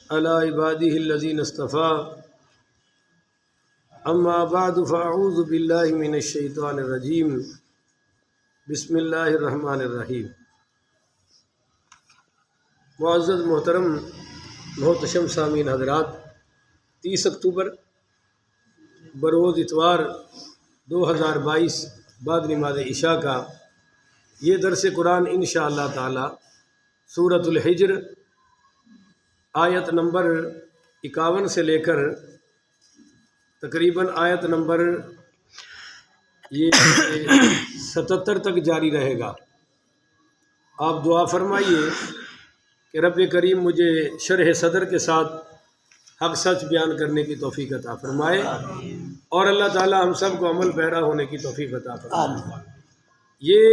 علی عبادہ الذین اصطفیٰ اما بعد فاعوذ باللہ من الشیطان الرجیم بسم اللہ الرحمن الرحیم۔ معزز محترم محتشم سامعین حضرات، 30 اکتوبر بروز اتوار 2022 بعد نماز عشاء کا یہ درس قرآن انشاءاللہ تعالی سورۃ الحجر آیت نمبر 51 سے لے کر تقریباً آیت نمبر 77 تک جاری رہے گا۔ آپ دعا فرمائیے کہ رب کریم مجھے شرح صدر کے ساتھ حق سچ بیان کرنے کی توفیق عطا فرمائے، اور اللہ تعالی ہم سب کو عمل پیرا ہونے کی توفیق عطا فرمائے۔ یہ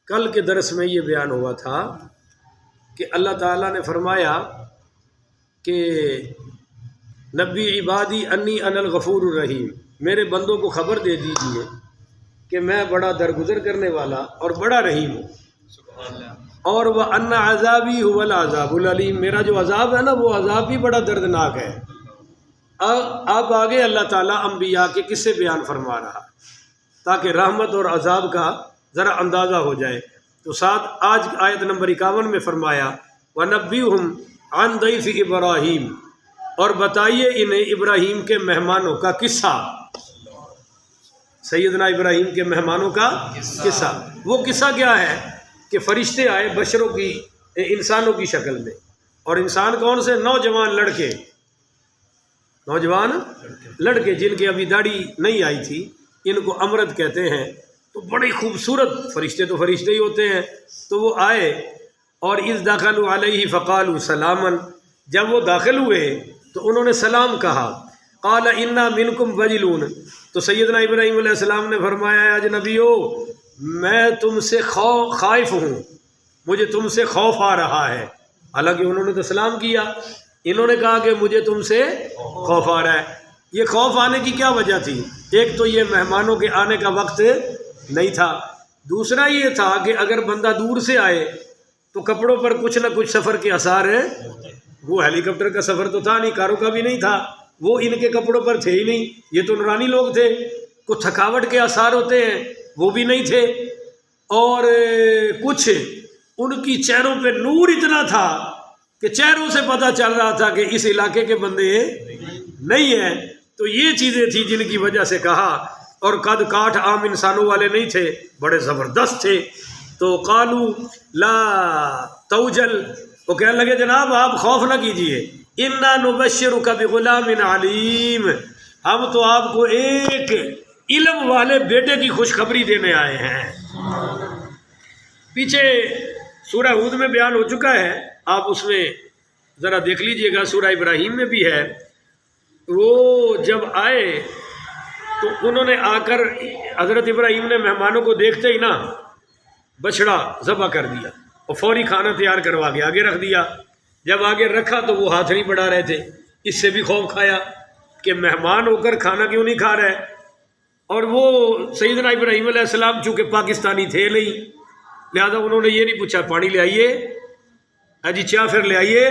کل کے درس میں یہ بیان ہوا تھا کہ اللہ تعالیٰ نے فرمایا کہ نبی عبادی انی انا الغفور الرحیم، میرے بندوں کو خبر دے دیجئے کہ میں بڑا درگزر کرنے والا اور بڑا رحیم ہوں، اور وہ ان عذابی هو العذاب العلیم، میرا جو عذاب ہے نا وہ عذاب بھی بڑا دردناک ہے۔ اب آگے اللہ تعالیٰ انبیاء کے قصے بیان فرما رہا تاکہ رحمت اور عذاب کا ذرا اندازہ ہو جائے۔ تو ساتھ آج آیت نمبر 51 میں فرمایا وَنَبِّئْهُمْ عَنْ ضَيْفِ ابراہیم، اور بتائیے انہیں ابراہیم کے مہمانوں کا قصہ، سیدنا ابراہیم کے مہمانوں کا قصہ۔ وہ قصہ کیا ہے کہ فرشتے آئے بشروں کی، انسانوں کی شکل میں، اور انسان کون سے؟ نوجوان لڑکے جن کی ابھی داڑھی نہیں آئی تھی، ان کو امرد کہتے ہیں۔ تو بڑی خوبصورت، فرشتے تو فرشتے ہی ہوتے ہیں۔ تو وہ آئے اور اذ دخلوا علیہ فقالوا سلاما، جب وہ داخل ہوئے تو انہوں نے سلام کہا۔ قال انا منکم وجلون، تو سیدنا ابراہیم علیہ السلام نے فرمایا اجنبیو، میں تم سے خائف ہوں، مجھے تم سے خوف آ رہا ہے۔ حالانکہ انہوں نے تو سلام کیا، انہوں نے کہا کہ مجھے تم سے خوف آ رہا ہے۔ یہ خوف آنے کی کیا وجہ تھی؟ ایک تو یہ مہمانوں کے آنے کا وقت نہیں تھا، دوسرا یہ تھا کہ اگر بندہ دور سے آئے تو کپڑوں پر کچھ نہ کچھ سفر کے آثار ہیں۔ وہ ہیلی کاپٹر کا سفر تو تھا نہیں، کاروں کا بھی نہیں تھا، وہ ان کے کپڑوں پر تھے ہی نہیں، یہ تو نورانی لوگ تھے۔ کچھ تھکاوٹ کے آثار ہوتے ہیں، وہ بھی نہیں تھے، اور کچھ ان کی چہروں پہ نور اتنا تھا کہ چہروں سے پتہ چل رہا تھا کہ اس علاقے کے بندے نہیں ہیں۔ تو یہ چیزیں تھیں جن کی وجہ سے کہا، اور قد کاٹھ عام انسانوں والے نہیں تھے، بڑے زبردست تھے۔ تو قالوا لا توجل، وہ کہنے لگے جناب آپ خوف نہ کیجئے، انا نبشرک بغلام علیم، ہم تو آپ کو ایک علم والے بیٹے کی خوشخبری دینے آئے ہیں۔ پیچھے سورہ ہود میں بیان ہو چکا ہے، آپ اس میں ذرا دیکھ لیجئے گا، سورہ ابراہیم میں بھی ہے۔ وہ جب آئے تو انہوں نے آ کر، حضرت ابراہیم نے مہمانوں کو دیکھتے ہی نا بچڑا ذبح کر دیا اور فوری کھانا تیار کروا کے آگے رکھ دیا۔ جب آگے رکھا تو وہ ہاتھ نہیں بڑھا رہے تھے، اس سے بھی خوف کھایا کہ مہمان ہو کر کھانا کیوں نہیں کھا رہے۔ اور وہ سیدنا ابراہیم علیہ السلام چونکہ پاکستانی تھے نہیں، لہذا انہوں نے یہ نہیں پوچھا پانی لے آئیے، جی چائے پھر لے آئیے،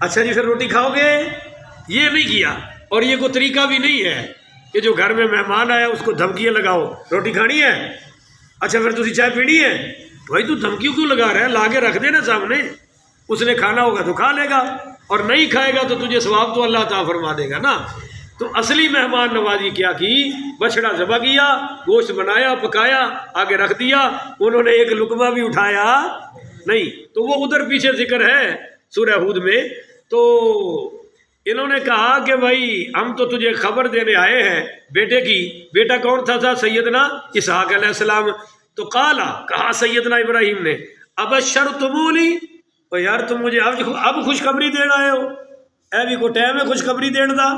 اچھا جی پھر روٹی کھاؤ گے، یہ نہیں کیا۔ اور یہ کوئی طریقہ بھی نہیں ہے کہ جو گھر میں مہمان آیا اس کو دھمکیاں لگاؤ، روٹی کھانی ہے، اچھا پھر تسی چائے پینی ہے، بھائی تو دھمکیوں کیوں لگا رہا ہے، لا کے رکھ دینا سامنے، اس نے کھانا ہوگا تو کھا لے گا، اور نہیں کھائے گا تو تجھے ثواب تو اللہ تعالیٰ فرما دے گا نا۔ تو اصلی مہمان نوازی کیا کی؟ بچڑا ذبح کیا، گوشت بنایا، پکایا، آگے رکھ دیا، انہوں نے ایک لقمہ بھی اٹھایا نہیں۔ تو وہ ادھر پیچھے ذکر ہے سورہ ہود میں۔ تو انہوں نے کہا کہ بھائی ہم تو تجھے خبر دینے آئے ہیں بیٹے کی۔ بیٹا کون تھا سیدنا اسحاق علیہ السلام۔ تو کہا سیدنا ابراہیم نے ابشرتمونی، اور یار تم مجھے اب خوشخبری دینا آئے ہو، اے بھی کو ٹائم ہے خوشخبری دین دا۔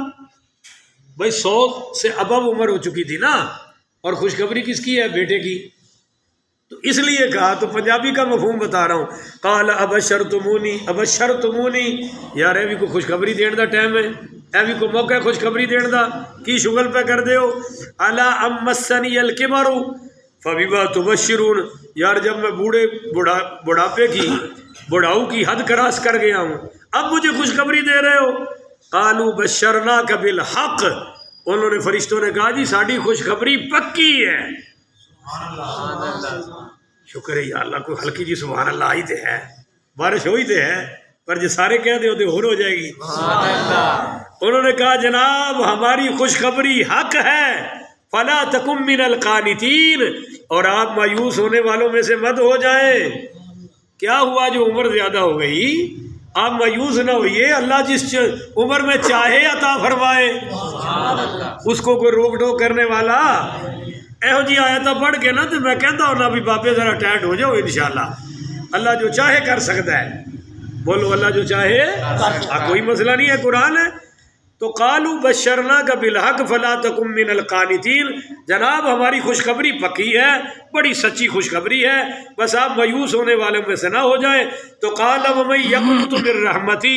بھائی 100 سے ابو عمر ہو چکی تھی نا، اور خوشخبری کس کی ہے؟ بیٹے کی۔ تو اس لیے کہا، تو پنجابی کا مفہوم بتا رہا ہوں، قال ابشرتمونی، یار اے بھی کو خوشخبری دین دا ٹائم ہے، اے بھی کو موقع ہے خوشخبری دین دا، کی شغل پہ کر دے ہو۔ الا ام مسنی الکبر فبما تبشرون، یار جب میں بڑھاپے کی بڑھاؤ کی حد کراس کر گیا ہوں، اب مجھے خوشخبری دے رہے ہو؟ قالوا بشرناک بالحق، انہوں نے فرشتوں نے کہا جی ساڑی خوشخبری پکی ہے۔ شکر ہے یا اللہ، کوئی ہلکی جی سبحان اللہ آئی تے ہے، بارش ہوئی تے ہے، پر جو سارے کہہ دے ہوتے اور ہو جائے گی۔ انہوں نے کہا جناب ہماری خوشخبری حق ہے، فلا تکن من القانتین، اور آپ مایوس ہونے والوں میں سے مت ہو جائیں۔ کیا ہوا جو عمر زیادہ ہو گئی؟ آپ مایوس نہ ہوئیے، اللہ جس عمر میں چاہے عطا فرمائے، اس کو کوئی روک ٹوک کرنے والا ایہو جی آیت پڑھ کے نا تو میں کہتا ہوں نا بھی بابے ذرا ٹائٹ ہو جاؤ، انشاءاللہ اللہ جو چاہے کر سکتا ہے۔ بولو اللہ جو چاہے، کوئی مسئلہ نہیں ہے، قرآن ہے۔ تو قالوا بشرناک بالحق فلا تکن من القانتین، جناب ہماری خوشخبری پکی ہے، بڑی سچی خوشخبری ہے، بس آپ مایوس ہونے والوں میں سے نہ ہو جائیں۔ تو قال ومن یقنط من رحمتی،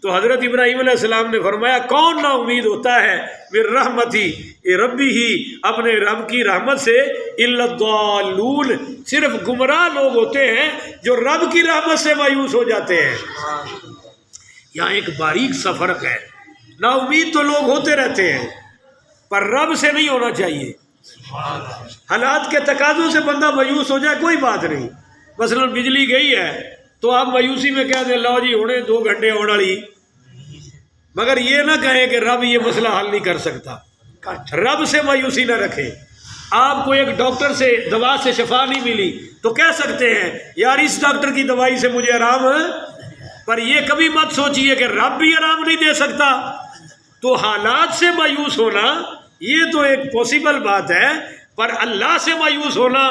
تو حضرت ابراہیم علیہ السلام نے فرمایا کون نا امید ہوتا ہے من رحمتی ربی ہی، اپنے رب کی رحمت سے، الا الضالون، صرف گمراہ لوگ ہوتے ہیں جو رب کی رحمت سے مایوس ہو جاتے ہیں۔ یہاں ایک باریک سا فرق ہے، نا امید تو لوگ ہوتے رہتے ہیں پر رب سے نہیں ہونا چاہیے۔ حالات کے تقاضوں سے بندہ مایوس ہو جائے کوئی بات نہیں، مثلا بجلی گئی ہے تو آپ مایوسی میں کہہ دیں لو جی ہونے 2 گھنٹے ہونے والی، مگر یہ نہ کہیں کہ رب یہ مسئلہ حل نہیں کر سکتا، رب سے مایوسی نہ رکھیں۔ آپ کو ایک ڈاکٹر سے دوا سے شفا نہیں ملی تو کہہ سکتے ہیں یار اس ڈاکٹر کی دوائی سے مجھے آرام ہے، پر یہ کبھی مت سوچئے کہ رب بھی آرام نہیں دے سکتا۔ تو حالات سے مایوس ہونا یہ تو ایک پاسبل بات ہے، پر اللہ سے مایوس ہونا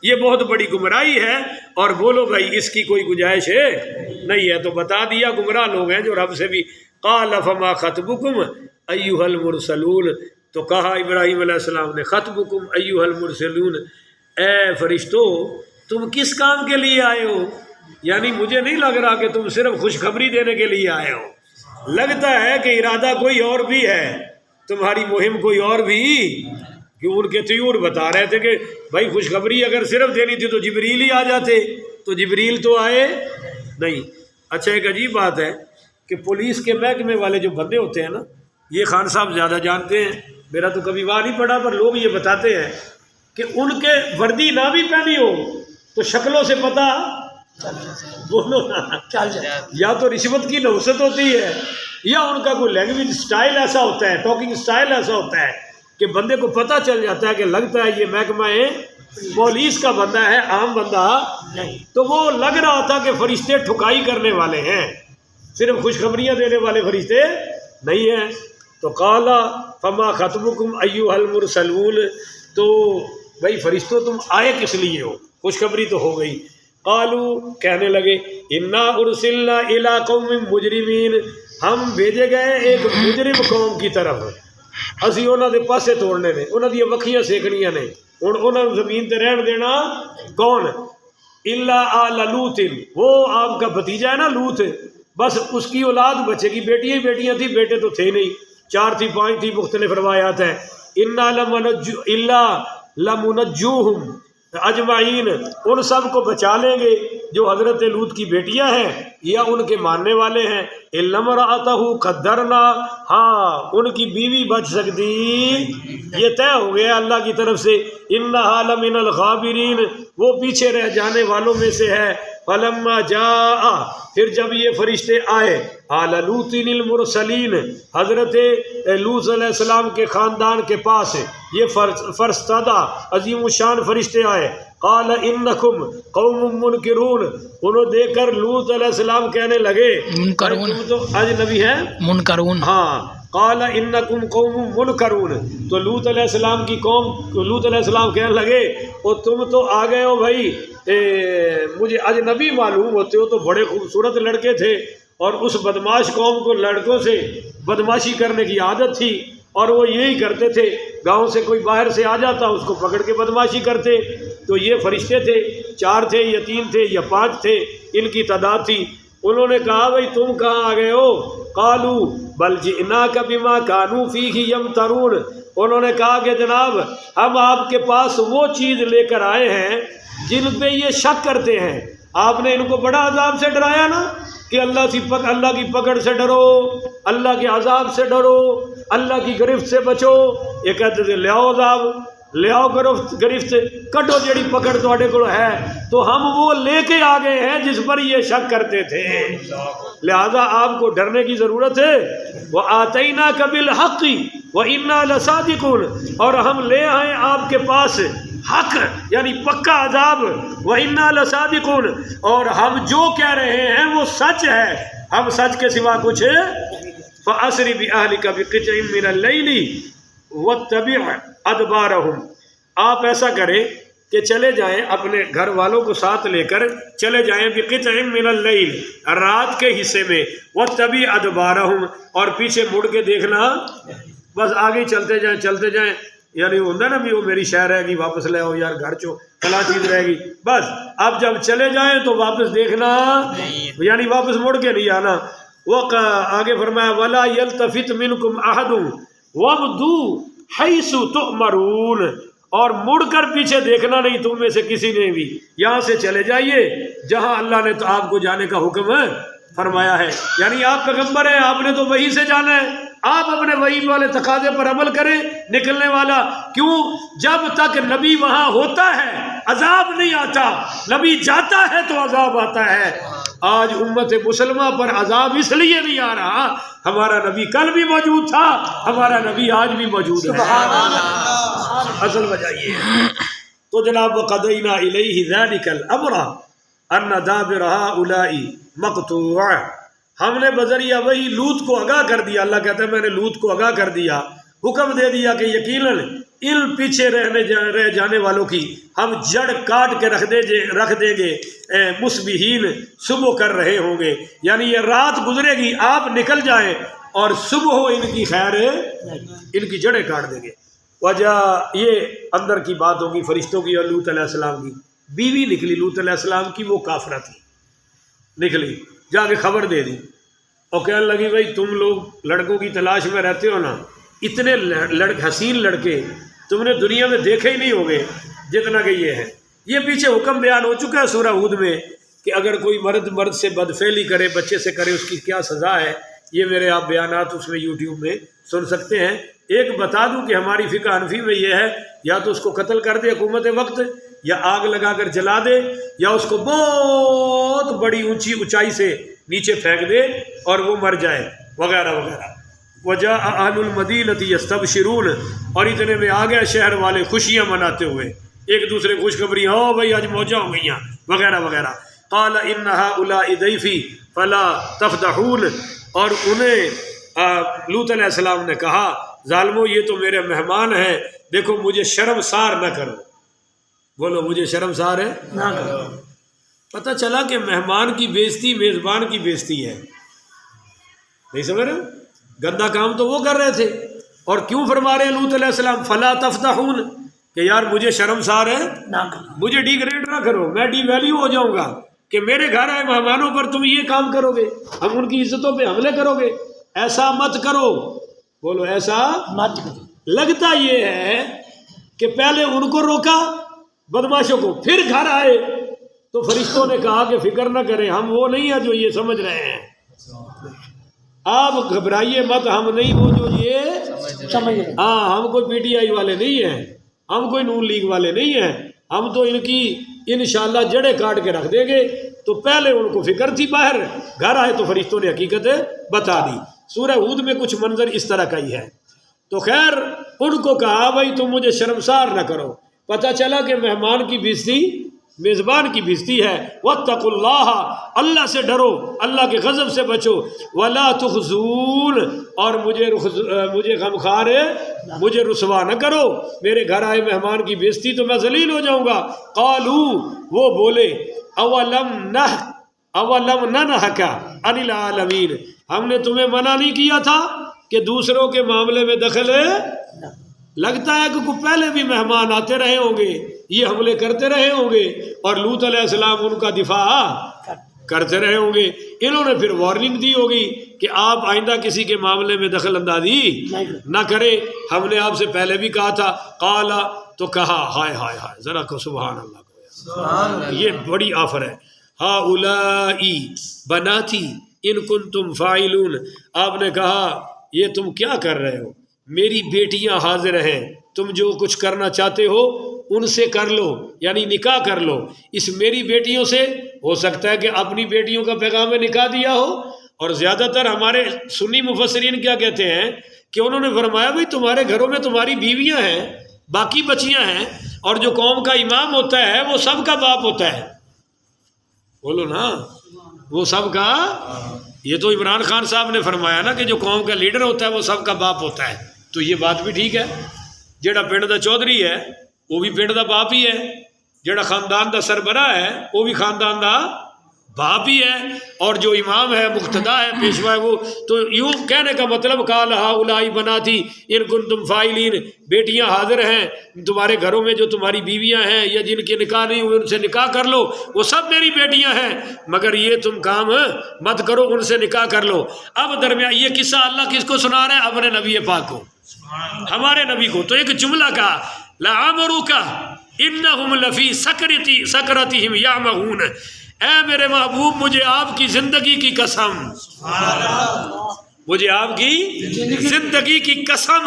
یہ بہت بڑی گمراہی ہے۔ اور بولو بھائی اس کی کوئی گنجائش ہے نہیں ہے، تو بتا دیا گمراہ لوگ ہیں جو رب سے بھی۔ قال فما خطبکم ایھا المرسلون، تو کہا ابراہیم علیہ السلام نے خطبکم ایھا المرسلون، اے فرشتو تم کس کام کے لیے آئے ہو؟ یعنی مجھے نہیں لگ رہا کہ تم صرف خوشخبری دینے کے لیے آئے ہو، لگتا ہے کہ ارادہ کوئی اور بھی ہے، تمہاری مہم کوئی اور بھی، کیوں ان کے طیور بتا رہے تھے کہ بھائی خوشخبری اگر صرف دینی تھی تو جبریل ہی آ جاتے، تو جبریل تو آئے نہیں۔ اچھا ایک عجیب بات ہے کہ پولیس کے محکمے والے جو بندے ہوتے ہیں نا، یہ خان صاحب زیادہ جانتے ہیں، میرا تو کبھی وہاں نہیں پڑا، پر لوگ یہ بتاتے ہیں کہ ان کے وردی نہ بھی پہنی ہو تو شکلوں سے پتہ بولو نا چل جائے، یا تو رشوت کی نوست ہوتی ہے یا ان کا کوئی لینگویج سٹائل ایسا ہوتا ہے، ٹاکنگ سٹائل ایسا ہوتا ہے کہ بندے کو پتہ چل جاتا ہے کہ لگتا ہے یہ محکمہ پولیس کا بندہ ہے، عام بندہ نہیں۔ تو وہ لگ رہا تھا کہ فرشتے ٹھکائی کرنے والے ہیں، صرف خوشخبریاں دینے والے فرشتے نہیں ہیں۔ تو قال فما خطبکم ایھا المرسلون، تو بھائی فرشتوں تم آئے کس لیے ہو؟ خوشخبری تو ہو گئی۔ قالوا، کہنے لگے انا ارسلنا الی قوم مجرمین، ہم بھیجے گئے ایک مجرم قوم کی طرف، اسی انہوں دے پاسے توڑنے نے، انہوں دی وکھیاں سیکنیاں نے، ہن انہوں نے زمین تے رہن دینا کون؟ الا آل لوط، وہ آپ کا بھتیجا ہے نا لوط، بس اس کی اولاد بچے کی، بیٹیاں ہی بیٹیاں تھیں، بیٹے تو تھے نہیں، 4 تھی 5 تھی، مختلف روایات ہیں۔ انا لمنجوہم اجمعین، ان سب کو بچا لیں گے جو حضرت لوط کی بیٹیاں ہیں یا ان کے ماننے والے ہیں۔ الا امرأتہ قدرنا، ہاں ان کی بیوی بچ سکتی، یہ طے ہو گیا اللہ کی طرف سے۔ انہا لمن الغابرین، وہ پیچھے رہ جانے والوں میں سے ہے۔ فلما جاء، پھر جب یہ فرشتے آئے، آل لوط المرسلین، حضرت لوط علیہ السلام کے خاندان کے پاس یہ فرستادہ عظیم الشان فرشتے آئے۔ قال انکم قوم منکرون، انہوں دیکھ کر لوط علیہ السلام کہنے لگے منکرون، تم تو اجنبی ہیں، منکرون، ہاں۔ قال انکم قوم منکرون، تو لوط علیہ السلام کی قوم، لوط علیہ السلام کہنے لگے اور تم تو آ گئے ہو بھائی، مجھے اجنبی معلوم ہوتے ہو، تو بڑے خوبصورت لڑکے تھے، اور اس بدماش قوم کو لڑکوں سے بدماشی کرنے کی عادت تھی، اور وہ یہی کرتے تھے، گاؤں سے کوئی باہر سے آ جاتا اس کو پکڑ کے بدماشی کرتے۔ تو یہ فرشتے تھے، 4 تھے یا 3 تھے یا 5 تھے، ان کی تعداد تھی۔ انہوں نے کہا بھائی تم کہاں آ گئے ہو؟ قالوا بل جئناک بما كانوا فيه يمترون، انہوں نے کہا کہ جناب ہم آپ کے پاس وہ چیز لے کر آئے ہیں جن پہ یہ شک کرتے ہیں، آپ نے ان کو بڑا عذاب سے ڈرایا نا کہ اللہ کی پکڑ سے ڈرو، اللہ کے عذاب سے ڈرو، اللہ کی گرفت سے بچو۔ یہ کہتے تھے لیاؤ عذاب، لیاؤ گرفت، کٹو جڑی پکڑ تواڈے کول ہے، تو ہم وہ لے کے آ گئے ہیں جس پر یہ شک کرتے تھے، لہذا آپ کو ڈرنے کی ضرورت ہے۔ وَآتَيْنَاكَ بِالْحَقِّ وَإِنَّا لَصَادِقُونَ، اور ہم لے آئے آپ کے پاس حق یعنی پکا عذاب، وَإِنَّا لَصَادِقُونَ، اور ہم جو کہہ رہے ہیں وہ سچ ہے، ہم سچ کے سوا کچھ۔ فَأَسْرِ بِأَهْلِكَ بِقِطْعٍ مِّنَ اللَّيْلِ وَاتَّبِعْ أَدْبَارَهُمْ، آپ ایسا کریں کہ چلے جائیں اپنے گھر والوں کو ساتھ لے کر چلے جائیں بِقِطْعٍ مِّنَ اللَّيْلِ، رات کے حصے میں، وَاتَّبِعْ أَدْبَارَهُمْ، اور پیچھے مڑ کے دیکھنا، بس آگے چلتے جائیں، یعنی ہوتا نا بھی وہ میری شے رہے گی واپس لے آؤ یار، گھر چو فلاں چیز رہے گی، بس اب جب چلے جائیں تو واپس دیکھنا، یعنی واپس مڑ کے نہیں آنا۔ وہ آگے فرمایا وَلَا يَلْتَفِتْ مِنْكُمْ أَحَدٌ وَامْضُوا حَيْثُ تُؤْمَرُونَ، اور مڑ کر پیچھے دیکھنا نہیں تم میں سے کسی نے بھی، یہاں سے چلے جائیے جہاں اللہ نے تو آپ کو جانے کا حکم فرمایا ہے، یعنی آپ پیغمبر ہیں، آپ نے تو وہی سے جانا ہے، آپ اپنے وہی والے تقاضے پر عمل کریں۔ نکلنے والا کیوں؟ جب تک نبی وہاں ہوتا ہے عذاب نہیں آتا، نبی جاتا ہے تو عذاب آتا ہے۔ آج امت مسلمہ پر عذاب اس لیے نہیں آ رہا، ہمارا نبی کل بھی موجود تھا، ہمارا نبی آج بھی موجود ہے، اصل وجہ یہ ہے۔ تو جناب وَقَضَيْنَا إِلَيْهِ ذَلِكَ الْأَمْرَ أَنَّ دَابِرَ هَؤُلَاءِ مَقْطُوعٌ، ہم نے بذریعہ وہی لوط کو آگاہ کر دیا، اللہ کہتا ہے میں نے لوط کو آگاہ کر دیا، حکم دے دیا کہ یقیناً ان پیچھے رہ جانے والوں کی ہم جڑ کاٹ کے رکھ دیں گے، مصبحین، صبح کر رہے ہوں گے، یعنی یہ رات گزرے گی، آپ نکل جائیں اور صبح ہو ان کی خیر، ان کی جڑیں کاٹ دیں گے۔ وجہ یہ اندر کی بات ہوگی فرشتوں کی اور لوط علیہ السلام کی۔ بیوی نکلی لوط علیہ السلام کی، وہ کافرہ تھی، نکلی جا کے خبر دے دی اور کہنے لگی بھائی تم لوگ لڑکوں کی تلاش میں رہتے ہو نا، اتنے حسین لڑکے تم نے دنیا میں دیکھے ہی نہیں ہوگے جتنا کہ یہ ہے۔ یہ پیچھے حکم بیان ہو چکا ہے سورہ ہود میں کہ اگر کوئی مرد سے بدفعلی کرے، بچے سے کرے، اس کی کیا سزا ہے، یہ میرے آپ بیانات اس میں یوٹیوب میں سن سکتے ہیں۔ ایک بتا دوں کہ ہماری فقہ حنفی میں یہ ہے یا تو اس کو قتل کر دے حکومت وقت، یا آگ لگا کر جلا دے، یا اس کو بہت بڑی اونچائی سے نیچے پھینک دے اور وہ مر جائے، وغیرہ وغیرہ۔ وجاء اہل المدینۃ یستبشرون، اور اتنے میں آ گئے شہر والے خوشیاں مناتے ہوئے، ایک دوسرے خوشخبری، ہو بھائی آج موجاں ہو گئیاں، وغیرہ وغیرہ۔ قال ان هؤلاء ضیفی فلا تفضحون، اور انہیں لوط علیہ السلام نے کہا ظالمو یہ تو میرے مہمان ہیں، دیکھو مجھے شرمسار نہ کرو، بولو مجھے شرمسار ہے نہ کرو۔ پتہ چلا کہ مہمان کی بےزتی میزبان کی بےزتی ہے، نہیں سمجھ رہے؟ گندا کام تو وہ کر رہے تھے، اور کیوں فرما رہے ہیں لوط علیہ السلام فلا تفتحون، کہ یار مجھے شرمسار ہے نہ کرو، مجھے ڈیگریڈ نہ کرو، میں ڈی ویلیو ہو جاؤں گا کہ میرے گھر آئے مہمانوں پر تم یہ کام کرو گے، ہم ان کی عزتوں پہ حملے کرو گے، ایسا مت کرو، بولو ایسا مت کرو۔ لگتا یہ ہے کہ پہلے ان کو روکا بدماشوں کو، پھر گھر آئے تو فرشتوں نے کہا کہ فکر نہ کریں، ہم وہ نہیں ہیں جو یہ سمجھ رہے ہیں، آپ گھبرائیے مت، ہم نہیں وہ جو یہ سمجھ رہے ہیں، ہاں ہم کوئی پی ٹی آئی والے نہیں ہیں، ہم کوئی نون لیگ والے نہیں ہیں، ہم تو ان کی انشاءاللہ جڑیں کاٹ کے رکھ دیں گے۔ تو پہلے ان کو فکر تھی، باہر گھر آئے تو فرشتوں نے حقیقت بتا دی۔ سورہ ہود میں کچھ منظر اس طرح کا ہی ہے۔ تو خیر ان کو کہا بھائی تم مجھے شرمسار نہ کرو، پتہ چلا کہ مہمان کی بےزتی میزبان کی بےزتی ہے۔ واتقوا اللہ، اللہ سے ڈرو، اللہ کے غضب سے بچو، ولا تخزون، اور مجھے غمخوار مجھے رسوا نہ کرو، میرے گھر آئے مہمان کی بےزتی تو میں ذلیل ہو جاؤں گا۔ قالوا، وہ بولے اولم ننہک عن العالمین، ہم نے تمہیں منع نہیں کیا تھا کہ دوسروں کے معاملے میں دخل ہے؟ لگتا ہے کہ پہلے بھی مہمان آتے رہے ہوں گے، یہ حملے کرتے رہے ہوں گے، اور لوط علیہ السلام ان کا دفاع کرتے رہے ہوں گے۔ انہوں نے پھر وارننگ دی ہوگی کہ آپ آئندہ کسی کے معاملے میں دخل اندازی نہ کریں، ہم نے آپ سے پہلے بھی کہا تھا۔ قال، تو کہا، ہائے ہائے ہائے، ذرا کو سبحان اللہ کو، یہ بڑی آفر ہے۔ ہاؤلائی بناتی ان کنتم فاعلون، آپ نے کہا یہ تم کیا کر رہے ہو، میری بیٹیاں حاضر ہیں، تم جو کچھ کرنا چاہتے ہو ان سے کر لو، یعنی نکاح کر لو۔ اس میری بیٹیوں سے ہو سکتا ہے کہ اپنی بیٹیوں کا پیغام نکاح دیا ہو، اور زیادہ تر ہمارے سنی مفسرین کیا کہتے ہیں کہ انہوں نے فرمایا بھائی تمہارے گھروں میں تمہاری بیویاں ہیں، باقی بچیاں ہیں، اور جو قوم کا امام ہوتا ہے وہ سب کا باپ ہوتا ہے، بولو نا، وہ سب کا، یہ تو عمران خان صاحب نے فرمایا نا کہ جو قوم کا لیڈر ہوتا ہے وہ سب کا باپ ہوتا ہے، تو یہ بات بھی ٹھیک ہے، جیڑا پنڈ دا چودھری ہے وہ بھی پنڈ دا باپ ہی ہے، جیڑا خاندان دا سربراہ ہے وہ بھی خاندان دا باپ ہی ہے، اور جو امام ہے، مقتدا ہے، پیشوا ہے، وہ تو یوں کہنے کا مطلب قال ہؤلاء بناتی ان کنتم فاعلین، بیٹیاں حاضر ہیں تمہارے گھروں میں، جو تمہاری بیویاں ہیں یا جن کے نکاح نہیں ہوئے ان سے نکاح کر لو، وہ سب میری بیٹیاں ہیں، مگر یہ تم کام مت کرو، ان سے نکاح کر لو۔ اب درمیان یہ قصہ اللہ کس کو سنا رہا ہے؟ اپنے نبی پاک کو، ہمارے نبی کو۔ تو ایک جملہ کا لعمرک انہم لفی سکرتہم یعمہون، اے میرے محبوب مجھے آپ کی زندگی کی قسم، مجھے آپ کی زندگی کی قسم،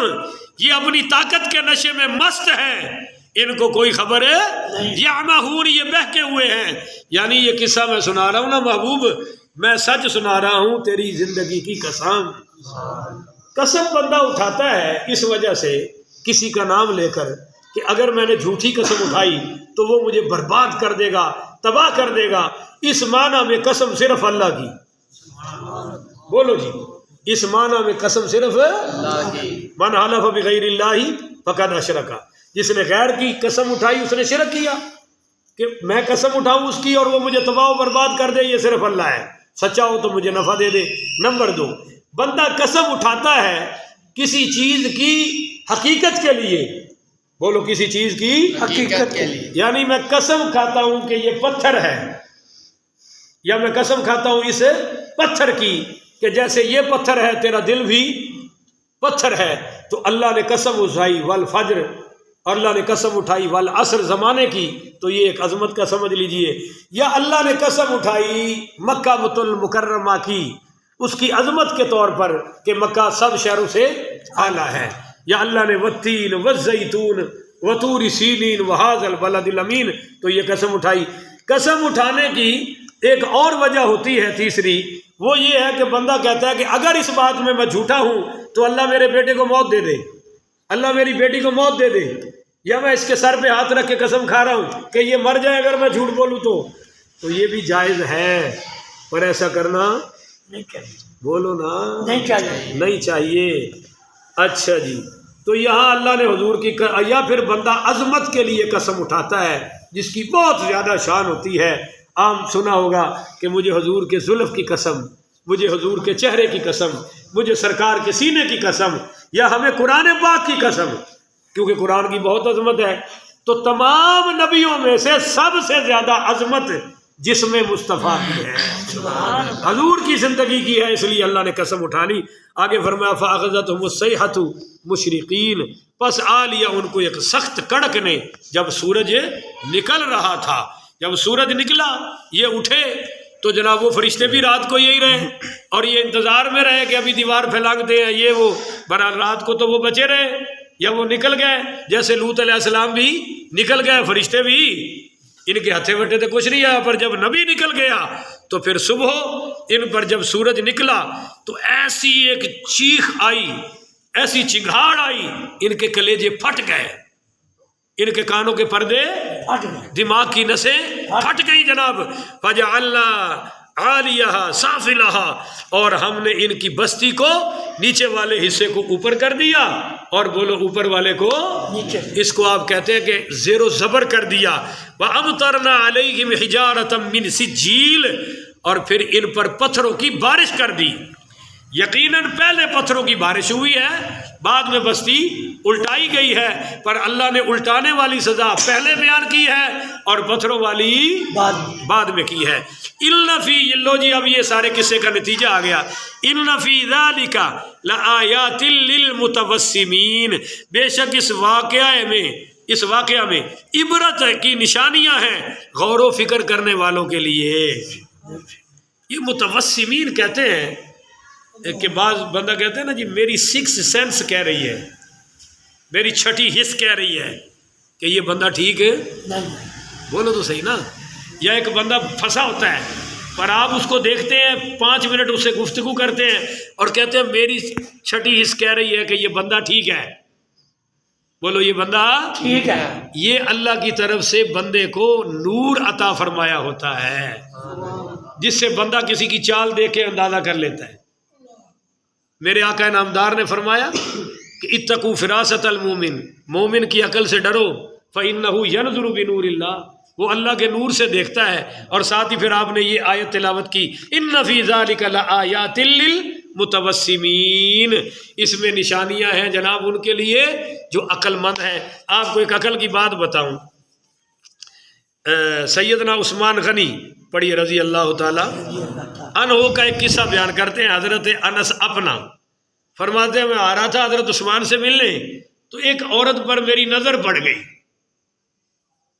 یہ اپنی طاقت کے نشے میں مست ہیں، ان کو کوئی خبر ہے، یعمہون یہ بہکے ہوئے ہیں، یعنی یہ قصہ میں سنا رہا ہوں نا محبوب، میں سچ سنا رہا ہوں تیری زندگی کی قسم۔ قسم بندہ اٹھاتا ہے اس وجہ سے کسی کا نام لے کر کہ اگر میں نے جھوٹی قسم اٹھائی تو وہ مجھے برباد کر دے گا، تباہ کر دے گا، اس معنی میں قسم صرف اللہ کی، بولو جی، اس معنی میں قسم صرف اللہ کی، من حلف بغیر اللہ فقد اشرک، جس نے غیر کی قسم اٹھائی اس نے شرک کیا، کہ میں قسم اٹھاؤں اس کی اور وہ مجھے تباہ و برباد کر دے، یہ صرف اللہ ہے، سچا ہو تو مجھے نفع دے دے۔ نمبر 2، بندہ قسم اٹھاتا ہے کسی چیز کی حقیقت کے لیے، بولو کسی چیز کی حقیقت کے لیے، یعنی میں قسم کھاتا ہوں کہ یہ پتھر ہے، یا میں قسم کھاتا ہوں اس پتھر کی کہ جیسے یہ پتھر ہے تیرا دل بھی پتھر ہے، تو اللہ نے قسم اٹھائی والفجر، اور اللہ نے قسم اٹھائی والعصر زمانے کی، تو یہ ایک عظمت کا سمجھ لیجئے۔ یا اللہ نے قسم اٹھائی مکہ المکرمہ کی، اس کی عظمت کے طور پر کہ مکہ سب شہروں سے اعلیٰ ہے۔ یا اللہ نے والتین والزیتون وطور سینین وہذا البلد الامین، تو یہ قسم اٹھائی۔ قسم اٹھانے کی ایک اور وجہ ہوتی ہے تیسری، وہ یہ ہے کہ بندہ کہتا ہے کہ اگر اس بات میں میں جھوٹا ہوں تو اللہ میرے بیٹے کو موت دے دے، اللہ میری بیٹی کو موت دے دے، یا میں اس کے سر پہ ہاتھ رکھ کے قسم کھا رہا ہوں کہ یہ مر جائے اگر میں جھوٹ بولوں تو یہ بھی جائز ہے، پر ایسا کرنا نہیں چاہیے، بولو نا، نہیں چاہیے۔ اچھا جی، تو یہاں اللہ نے حضور کی یا پھر بندہ عظمت کے لیے قسم اٹھاتا ہے جس کی بہت زیادہ شان ہوتی ہے۔ عام سنا ہوگا کہ مجھے حضور کے زلف کی قسم، مجھے حضور کے چہرے کی قسم، مجھے سرکار کے سینے کی قسم، یا ہمیں قرآن پاک کی قسم، کیونکہ قرآن کی بہت عظمت ہے۔ تو تمام نبیوں میں سے سب سے زیادہ عظمت جسم مصطفیٰ کی ہے، حضور کی زندگی کی ہے، اس لیے اللہ نے قسم اٹھا لی۔ آگے فرمایا فَأَخَذَتْهُمُ الصَّيْحَةُ مُشْرِقِينَ، پس آ لیا ان کو ایک سخت کڑک نے، جب سورج نکل رہا تھا، جب سورج نکلا یہ اٹھے تو جناب وہ فرشتے بھی رات کو یہی رہے اور یہ انتظار میں رہے کہ ابھی دیوار پھیلانگتے ہیں یہ وہ، برحال رات کو تو وہ بچے رہے یا وہ نکل گئے، جیسے لوط علیہ السلام بھی نکل گئے، فرشتے بھی، ان کے ہتھے وٹے تو کچھ نہیں آیا، پر جب نبی نکل گیا تو پھر صبح ان پر جب سورج نکلا تو ایسی ایک چیخ آئی، ایسی چنگھاڑ آئی، ان کے کلیجے پھٹ گئے، ان کے کانوں کے پردے پھٹ گئے، دماغ کی نسیں پھٹ گئی جناب۔ فجعلنا عالیہا سافلہا، اور ہم نے ان کی بستی کو نیچے والے حصے کو اوپر کر دیا، اور بولو اوپر والے کو نیچے، اس کو آپ کہتے ہیں کہ زیر و زبر کر دیا۔ وَأَمْطَرْنَا عَلَيْهِمْ حِجَارَةً مِّن سِجِّيلٍ، اور پھر ان پر پتھروں کی بارش کر دی۔ یقیناً پہلے پتھروں کی بارش ہوئی ہے، بعد میں بستی الٹائی گئی ہے، پر اللہ نے الٹانے والی سزا پہلے بیان کی ہے اور پتھروں والی بعد میں کی ہے۔ اِنَّ فِي، لو جی اب یہ سارے قصے کا نتیجہ آ گیا، اِنَّ فِي ذَلِكَ لَآيَاتٍ لِّلْمُتَوَسِّمِينَ، بے شک اس واقعے میں اس واقعہ میں عبرت کی نشانیاں ہیں غور و فکر کرنے والوں کے لیے۔ یہ متوسمین کہتے ہیں کہ بعض بندہ کہتے ہیں نا جی میری سکس سینس کہہ رہی ہے، میری چھٹی حص کہہ رہی ہے کہ یہ بندہ ٹھیک ہے، بولو تو صحیح نا۔ یا ایک بندہ پھنسا ہوتا ہے پر آپ اس کو دیکھتے ہیں 5 منٹ اس سے گفتگو کرتے ہیں اور کہتے ہیں میری چھٹی حص کہہ رہی ہے کہ یہ بندہ ٹھیک ہے، بولو یہ بندہ ٹھیک ہے۔ یہ اللہ کی طرف سے بندے کو نور عطا فرمایا ہوتا ہے جس سے بندہ کسی کی چال دیکھ کے اندازہ کر لیتا ہے۔ میرے آقا نامدار نے فرمایا کہ اتقوا فراست المومن، مومن کی عقل سے ڈرو، فإنہ ینظر بنور اللہ، وہ اللہ کے نور سے دیکھتا ہے۔ اور ساتھ ہی پھر آپ نے یہ آیت تلاوت کی ان فی ذلک لآیات للمتوسمین، اس میں نشانیاں ہیں جناب ان کے لیے جو عقل مند ہیں۔ آپ کو ایک عقل کی بات بتاؤں، سیدنا عثمان غنی پڑھیے رضی اللہ تعالی عنہ کا ایک قصہ بیان کرتے ہیں حضرت انس اپنا، فرماتے ہیں میں آ رہا تھا حضرت عثمان سے ملنے تو ایک عورت پر میری نظر پڑ گئی،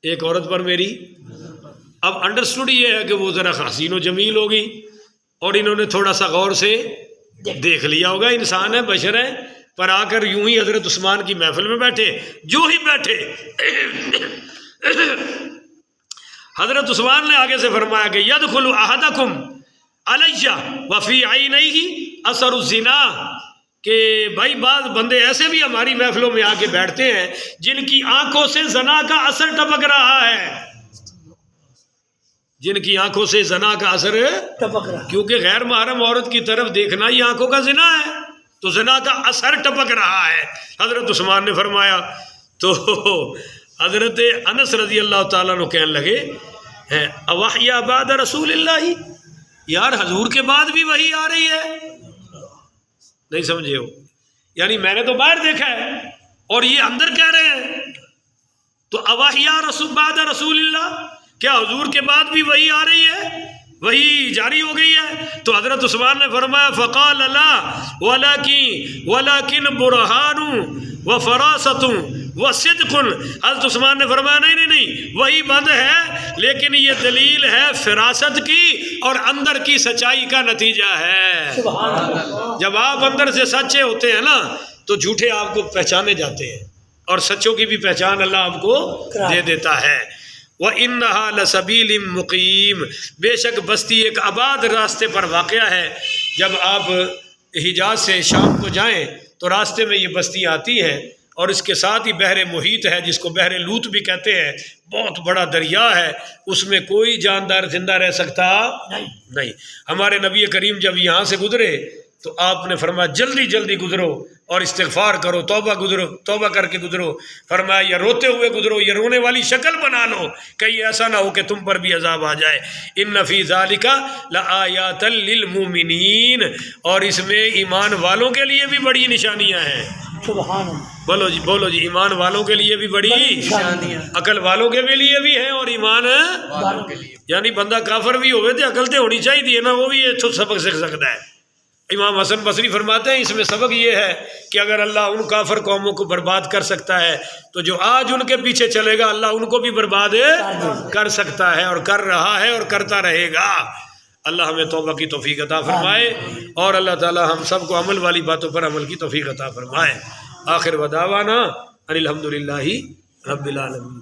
ایک عورت پر میری، اب انڈرسٹوڈ یہ ہے کہ وہ ذرا حسین و جمیل ہوگی اور انہوں نے تھوڑا سا غور سے دیکھ لیا ہوگا، انسان ہے بشر ہے، پر آ کر یوں ہی حضرت عثمان کی محفل میں بیٹھے، جو ہی بیٹھے حضرت عثمان نے آگے سے فرمایا کہ یدخل احدکم علیہ وفی عینیہ اثر الزنا، کہ بھائی بعض بندے ایسے بھی ہماری محفلوں میں آ کے بیٹھتے ہیں جن کی آنکھوں سے زنا کا اثر ٹپک رہا ہے، جن کی آنکھوں سے زنا کا اثر ٹپک رہا ہے، کیونکہ غیر محرم عورت کی طرف دیکھنا ہی آنکھوں کا زنا ہے، تو زنا کا اثر ٹپک رہا ہے۔ حضرت عثمان نے فرمایا تو حضرت انس رضی اللہ تعالیٰ عنہ کہنے لگے اوحی بعد رسول اللہ، یار حضور کے بعد بھی وحی آ رہی ہے، نہیں سمجھے ہو، یعنی میں نے تو باہر دیکھا ہے اور یہ اندر کہہ رہے ہیں، تو اوحی بعد رسول اللہ، کیا حضور کے بعد بھی وحی آ رہی ہے، وہی جاری ہو گئی ہے؟ تو حضرت عثمان نے فرمایا فقال لا ولکن برہان وفراست وصدق، حضرت عثمان نے فرمایا نہیں وہی بند ہے لیکن یہ دلیل ہے فراست کی اور اندر کی سچائی کا نتیجہ ہے۔ جب آپ اندر سے سچے ہوتے ہیں نا تو جھوٹے آپ کو پہچانے جاتے ہیں اور سچوں کی بھی پہچان اللہ آپ کو دے دیتا ہے۔ وَإِنَّهَا لَسَبِيلٍ مُقِيمٍ، بے شک بستی ایک آباد راستے پر واقع ہے۔ جب آپ حجاز سے شام کو جائیں تو راستے میں یہ بستی آتی ہے اور اس کے ساتھ ہی بحر محیط ہے جس کو بحر لوط بھی کہتے ہیں، بہت بڑا دریا ہے، اس میں کوئی جاندار زندہ رہ سکتا نہیں۔ ہمارے نبی کریم جب یہاں سے گزرے تو آپ نے فرمایا جلدی جلدی گزرو اور استغفار کرو، توبہ کر کے گزرو، فرمایا یا روتے ہوئے گزرو یا رونے والی شکل بنا لو، کہیں ایسا نہ ہو کہ تم پر بھی عذاب آ جائے۔ ان فی ذالک لآیات للمؤمنین، اور اس میں ایمان والوں کے لیے بھی بڑی نشانیاں ہیں۔ سبحان اللہ، بولو جی ایمان والوں کے لیے بھی بڑی نشانیاں، عقل والوں کے لیے بھی ہے اور ایمان والوں کے لیے، یعنی بندہ کافر بھی ہوئے تو عقل تو ہونی چاہیے نا، وہ بھی سبق سیکھ سکتا ہے۔ امام حسن بصری فرماتے ہیں اس میں سبق یہ ہے کہ اگر اللہ ان کافر قوموں کو برباد کر سکتا ہے تو جو آج ان کے پیچھے چلے گا اللہ ان کو بھی برباد کر سکتا ہے اور کر رہا ہے اور کرتا رہے گا۔ اللہ ہمیں توبہ کی توفیق عطا فرمائے اور اللہ تعالی ہم سب کو عمل والی باتوں پر عمل کی توفیق عطا فرمائے۔ آخر ودعوانا ان الحمدللہ رب العالمین۔